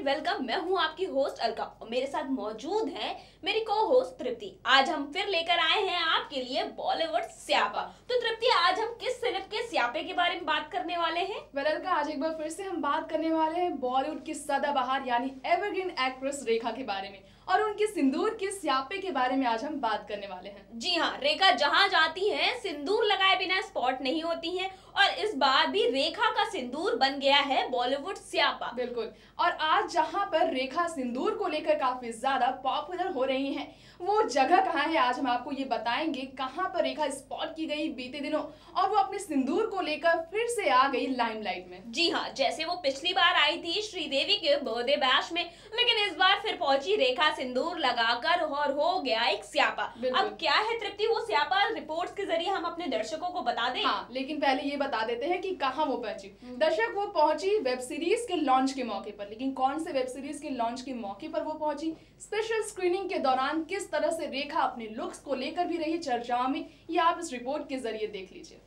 Welcome. मैं हूं आपकी होस्ट अलका और मेरे साथ मौजूद है मेरी को होस्ट तृप्ति। आज हम फिर लेकर आए हैं आपके लिए बॉलीवुड स्यापा। तो तृप्ति, आज हम किस सिर्फ के स्यापे के बारे में बात करने वाले हैं? अलका, आज एक बार फिर से हम बात करने वाले हैं बॉलीवुड की सदाबहार यानी एवरग्रीन एक्ट्रेस रेखा के बारे में और उनके सिंदूर के स्यापे के बारे में आज हम बात करने वाले हैं। जी हाँ, रेखा जहाँ जाती हैं सिंदूर लगाए बिना स्पॉट नहीं होती हैं और इस बार भी रेखा का सिंदूर बन गया है बॉलीवुड स्यापा। बिल्कुल। और आज जहाँ पर रेखा सिंदूर को लेकर काफी ज्यादा पॉपुलर हो रही हैं, वो जगह कहाँ है आज हम आपको ये बताएंगे। कहाँ पर रेखा स्पॉट की गई बीते दिनों और वो अपने सिंदूर को लेकर फिर से आ गई लाइमलाइट में। जी हाँ, जैसे वो पिछली बार आई थी श्रीदेवी के बर्थडे बैश में, लेकिन इस बार फिर पहुंची रेखा सिंदूर लगाकर और हो गया एक स्यापा। अब क्या है तृप्ति वो स्यापा, रिपोर्ट्स के जरिए हम अपने दर्शकों को बता दें। हाँ, लेकिन पहले ये बता देते हैं कि कहाँ वो पहुंची। दर्शक, वो पहुंची वेब सीरीज के लॉन्च के मौके पर। लेकिन कौन से वेब सीरीज के लॉन्च के मौके पर वो पहुंची, स्पेशल स्क्रीनिंग के दौरान किस तरह से रेखा अपने लुक्स को लेकर भी रही चर्चाओं में, ये आप इस रिपोर्ट के जरिए देख लीजिए।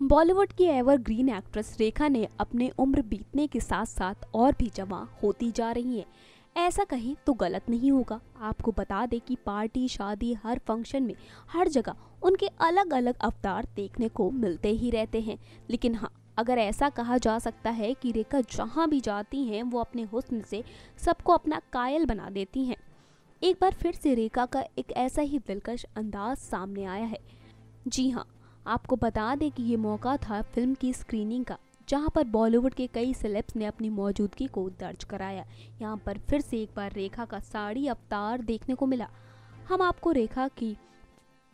बॉलीवुड की एवरग्रीन एक्ट्रेस रेखा ने अपने उम्र बीतने के साथ साथ और भी जवां होती जा रही है। ऐसा कहीं तो गलत नहीं होगा। आपको बता दें कि पार्टी, शादी, हर फंक्शन में हर जगह उनके अलग अलग अवतार देखने को मिलते ही रहते हैं। लेकिन हाँ, अगर ऐसा कहा जा सकता है कि रेखा जहाँ भी जाती हैं वो अपने हुस्न से सबको अपना कायल बना देती हैं। एक बार फिर से रेखा का एक ऐसा ही दिलकश अंदाज सामने आया है। जी हाँ, आपको बता दें कि ये मौका था फिल्म की स्क्रीनिंग का, जहां पर बॉलीवुड के कई सेलेब्स ने अपनी मौजूदगी को दर्ज कराया। यहां पर फिर से एक बार रेखा का साड़ी अवतार देखने को मिला। हम आपको रेखा की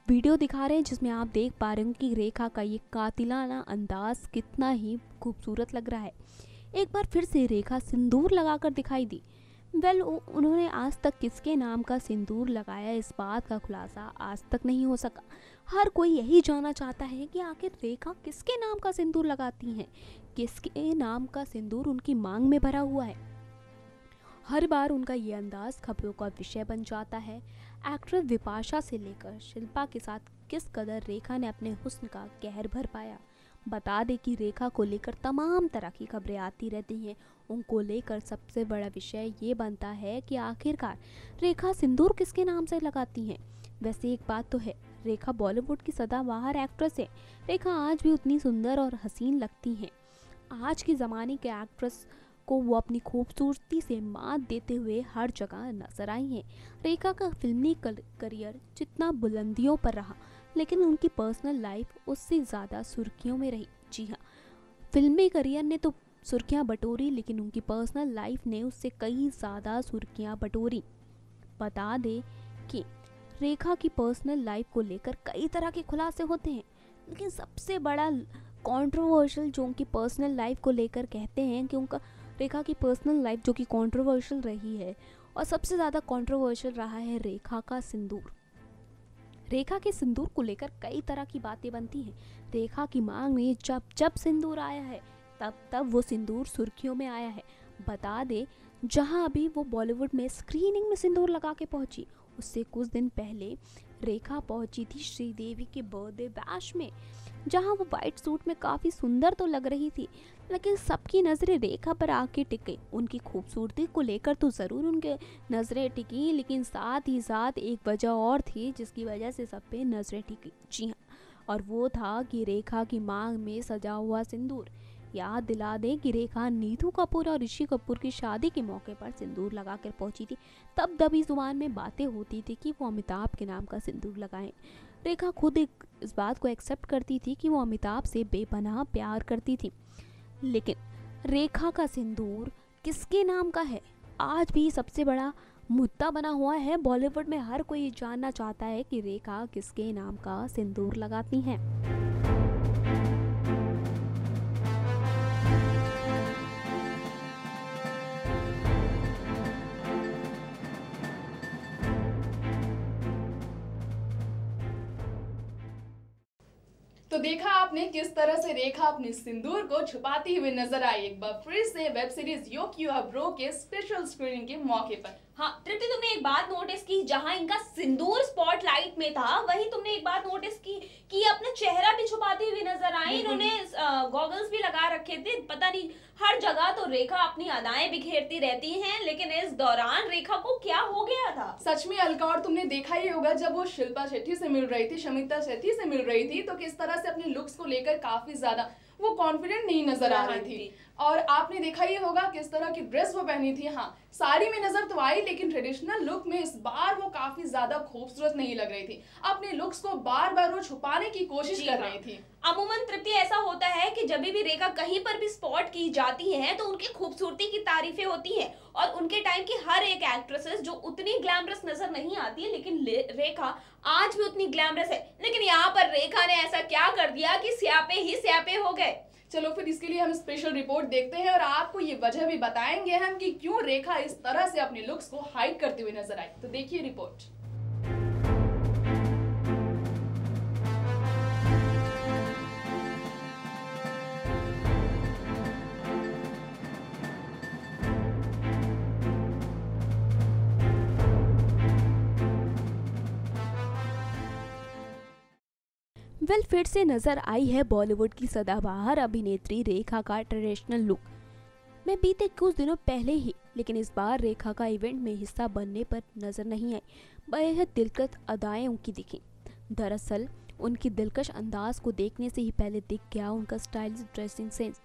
वीडियो दिखा रहे हैं जिसमें आप देख पा रहे हैं कि रेखा का ये कातिलाना अंदाज कितना ही खूबसूरत लग रहा है। एक बार फिर से रेखा सिंदूर लगाकर दिखाई दी। उन्होंने आज तक किसके नाम का सिंदूर लगाया, इस बात का खुलासा आज तक नहीं हो सका। हर कोई यही जानना चाहता है कि आखिर रेखा किसके नाम का सिंदूर लगाती हैं, किसके नाम का सिंदूर उनकी मांग में भरा हुआ है। हर बार उनका ये अंदाज खबरों का विषय बन जाता है। एक्ट्रेस विपाशा से लेकर शिल्पा के साथ किस कदर रेखा ने अपने हुस्न का कहर भर पाया। बता दें कि रेखा को लेकर तमाम तरह की खबरें आती रहती हैं। उनको लेकर सबसे बड़ा विषय ये बनता है कि आखिरकार रेखा सिंदूर किसके नाम से लगाती हैं। वैसे एक बात तो है, रेखा बॉलीवुड की सदाबहार एक्ट्रेस है। रेखा आज भी उतनी सुंदर और हसीन लगती हैं। आज के ज़माने के एक्ट्रेस को वो अपनी खूबसूरती से मात देते हुए हर जगह नजर आई हैं। रेखा का फिल्मी करियर जितना बुलंदियों पर रहा, लेकिन उनकी पर्सनल लाइफ उससे ज़्यादा सुर्खियों में रही। जी हाँ, फिल्मी करियर ने तो सुर्खियाँ बटोरी, लेकिन उनकी पर्सनल लाइफ ने उससे कई ज़्यादा सुर्खियाँ बटोरी। बता दें कि रेखा की पर्सनल लाइफ को लेकर कई तरह के खुलासे होते हैं, लेकिन सबसे बड़ा कंट्रोवर्शियल जो उनकी पर्सनल लाइफ को लेकर कहते हैं कि उनका रेखा की पर्सनल लाइफ जो कि कंट्रोवर्शियल रही है और सबसे ज़्यादा कंट्रोवर्शियल रहा है रेखा का सिंदूर। रेखा के सिंदूर को लेकर कई तरह की बातें बनती हैं। रेखा की मांग में जब जब सिंदूर आया है तब तब वो सिंदूर सुर्खियों में आया है। बता दे, जहां अभी वो बॉलीवुड में स्क्रीनिंग में सिंदूर लगा के पहुंची, उससे कुछ दिन पहले रेखा पहुंची थी श्रीदेवी के बर्थडे बैश में, जहां वो वाइट सूट में काफ़ी सुंदर तो लग रही थी, लेकिन सबकी नज़रें रेखा पर आके टिकी। उनकी खूबसूरती को लेकर तो ज़रूर उनके नज़रें टिकी, लेकिन साथ ही साथ एक वजह और थी जिसकी वजह से सब पे नज़रें टिकी। जी हाँ, और वो था कि रेखा की मांग में सजा हुआ सिंदूर। याद दिला दें कि रेखा नीतू कपूर और ऋषि कपूर की शादी के मौके पर सिंदूर लगाकर पहुंची थी। तब दबी जुबान में बातें होती थी कि वो अमिताभ के नाम का सिंदूर लगाएं। रेखा खुद इस बात को एक्सेप्ट करती थी कि वो अमिताभ से बेपनाह प्यार करती थी, लेकिन रेखा का सिंदूर किसके नाम का है आज भी सबसे बड़ा मुद्दा बना हुआ है। बॉलीवुड में हर कोई जानना चाहता है कि रेखा किसके नाम का सिंदूर लगाती हैं। तो देखा आपने किस तरह से रेखा अपने सिंदूर को छुपाती हुई नजर आई। एक बार फिर से वेब सीरीज यो क्यू ब्रो के स्पेशल स्क्रीनिंग के मौके पर हाँ तृप्ति, तुमने एक बात नोटिस की, जहां इनका सिंदूर स्पॉटलाइट में था वहीं तुमने एक बात नोटिस की कि अपना चेहरा भी छुपाती हुई नजर आई। इन्होंने गॉगल्स भी लगा रखे थे। पता नहीं, हर जगह तो रेखा अपनी अदाएं बिखेरती रहती हैं, लेकिन इस दौरान रेखा को क्या हो गया था? सच में अलका, और तुमने देखा ही होगा जब वो शिल्पा शेट्टी से मिल रही थी, शमिता शेट्टी से मिल रही थी, तो किस तरह से अपने लुक्स को लेकर काफी ज्यादा वो कॉन्फिडेंट नहीं नजर आ रही थी। और आपने देखा ही होगा किस तरह की ड्रेस वो पहनी थी। हाँ, साड़ी में नजर तो आई, लेकिन ट्रेडिशनल लुक में इस बार वो काफी ज्यादा खूबसूरत नहीं लग रही थी। अपने लुक्स को बार बार वो छुपाने की कोशिश कर रही थी। अमूमन तृप्ति ऐसा होता है कि जब भी रेखा कहीं पर भी स्पॉट की जाती है तो उनकी खूबसूरती की तारीफें होती हैं, और उनके टाइम की हर एक एक्ट्रेसेस जो उतनी ग्लैमरस नजर नहीं आती है, लेकिन रेखा आज भी उतनी ग्लैमरस है। लेकिन यहाँ पर रेखा ने ऐसा क्या कर दिया कि स्यापे ही स्यापे हो गए। चलो फिर इसके लिए हम स्पेशल रिपोर्ट देखते हैं और आपको ये वजह भी बताएंगे हम कि क्यों रेखा इस तरह से अपने लुक्स को हाइड करते हुए नजर आई। तो देखिए रिपोर्ट। फिर से नजर आई है बॉलीवुड की सदाबहार अभिनेत्री रेखा का ट्रेडिशनल लुक। मैं बीते कुछ दिनों पहले ही, लेकिन इस बार रेखा का इवेंट में हिस्सा बनने पर नजर नहीं आई। बेहद दिलकश अदाएं उनकी दिखी। दरअसल उनकी दिलकश अंदाज को देखने से ही पहले दिख गया उनका स्टाइलिश ड्रेसिंग सेंस,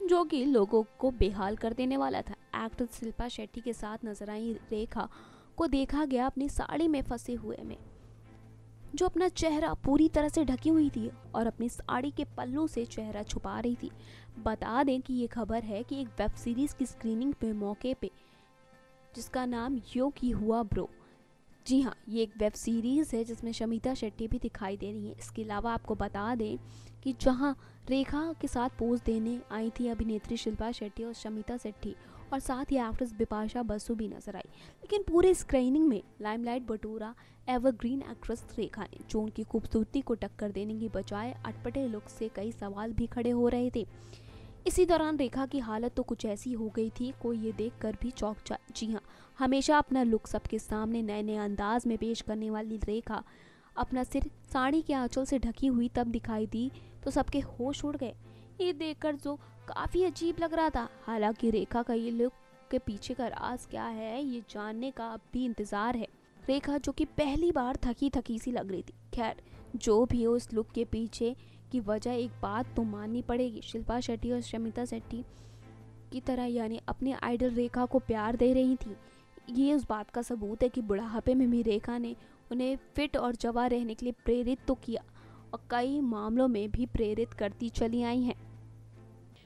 जो कि लोगों को बेहाल कर देने वाला था। एक्ट्रेस शिल्पा शेट्टी के साथ नजर आई रेखा को देखा गया अपनी साड़ी में फंसे हुए में, जो अपना चेहरा पूरी तरह से ढकी हुई थी और अपनी साड़ी के पल्लू से चेहरा छुपा रही थी। बता दें कि ये खबर है कि एक वेब सीरीज की स्क्रीनिंग पे मौके पे, जिसका नाम यो की हुआ ब्रो, जी हाँ, ये एक वेब सीरीज है जिसमें शमिता शेट्टी भी दिखाई दे रही है। इसके अलावा आपको बता दें कि जहाँ रेखा के साथ पोज देने आई थी अभिनेत्री शिल्पा शेट्टी और शमिता शेट्टी, और साथ ही एक्ट्रेस बिपाशा बसु भी नजर आई। लेकिन पूरे स्क्रीनिंग में लाइमलाइट बटोरा एवरग्रीन एक्ट्रेस रेखा ने, जो उनकी खूबसूरती को टक्कर देने की बजाय अटपटे लुक से कई सवाल भी खड़े हो रहे थे। इसी दौरान रेखा की हालत तो कुछ ऐसी हो गई थी, कोई ये देखकर भी चौंक जाए। जी हाँ, हमेशा अपना लुक सबके सामने नए नए अंदाज में पेश करने वाली रेखा अपना सिर साड़ी के आंचल से ढकी हुई तब दिखाई दी तो सबके होश उड़ गए। ये देखकर जो काफ़ी अजीब लग रहा था। हालांकि रेखा का ये लुक के पीछे का राज क्या है, ये जानने का अब भी इंतज़ार है। रेखा जो कि पहली बार थकी थकी सी लग रही थी। खैर, जो भी हो, इस लुक के पीछे की वजह एक बात तो माननी पड़ेगी, शिल्पा शेट्टी और शमिता शेट्टी की तरह यानी अपने आइडल रेखा को प्यार दे रही थी। ये उस बात का सबूत है कि बुढ़ापे में भी रेखा ने उन्हें फिट और जवां रहने के लिए प्रेरित तो किया और कई मामलों में भी प्रेरित करती चली आई हैं।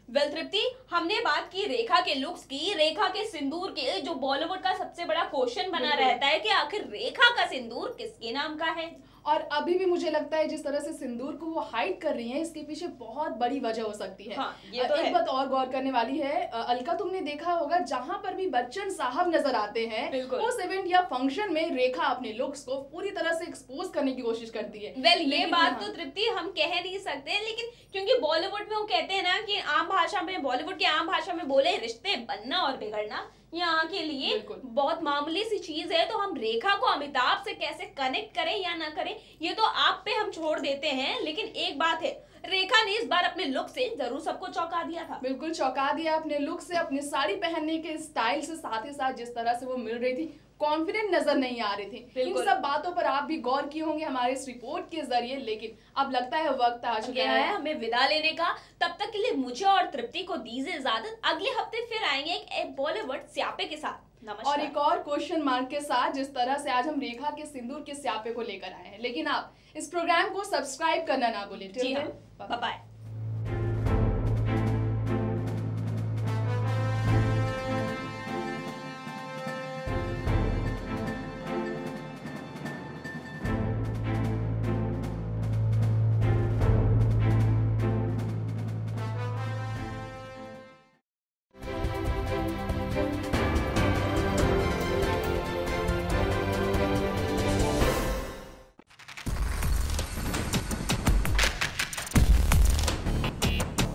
तृप्ति, हमने बात की रेखा के लुक्स की, रेखा के सिंदूर के, जो बॉलीवुड का सबसे बड़ा क्वेश्चन बना रहता है कि आखिर रेखा का सिंदूर किसके नाम का है। और अभी भी मुझे लगता है जिस तरह से सिंदूर को वो हाइड कर रही हैं, इसके पीछे बहुत बड़ी वजह हो सकती है। हाँ, ये तो एक बात और गौर करने वाली है अलका, तुमने देखा होगा जहां पर भी बच्चन साहब नजर आते हैं उस इवेंट या फंक्शन में रेखा अपने लुक्स को पूरी तरह से एक्सपोज करने की कोशिश करती है। ये बात तो तृप्ति हम कह नहीं सकते, लेकिन क्योंकि बॉलीवुड में वो कहते हैं ना कि आम भाषा में, बॉलीवुड की आम भाषा में बोले, रिश्ते बनना और बिगड़ना यहाँ के लिए बहुत मामूली सी चीज है। तो हम रेखा को अमिताभ से कैसे कनेक्ट करें या ना करें, ये तो आप पे हम छोड़ देते हैं। लेकिन एक बात है, रेखा ने इस बार अपने लुक से जरूर सबको चौंका दिया था। बिल्कुल चौंका दिया अपने लुक से, अपनी साड़ी पहनने के स्टाइल से, साथ ही साथ जिस तरह से वो मिल रही थी, कॉन्फिडेंट नजर नहीं आ रही थी। इन सब बातों पर आप भी गौर किए होंगे हमारे इस रिपोर्ट के जरिए। लेकिन अब लगता है वक्त आ चुका है हमें विदा लेने का। तब तक के लिए मुझे और तृप्ति को दीजिए इजाजत। अगले हफ्ते फिर आएंगे एक बॉलीवुड स्यापे के साथ। नमस्कार। और एक और क्वेश्चन मार्क के साथ, जिस तरह से आज हम रेखा के सिंदूर के स्यापे को लेकर आए हैं। लेकिन आप इस प्रोग्राम को सब्सक्राइब करना ना भूलें। जी हाँ, बाय बाय।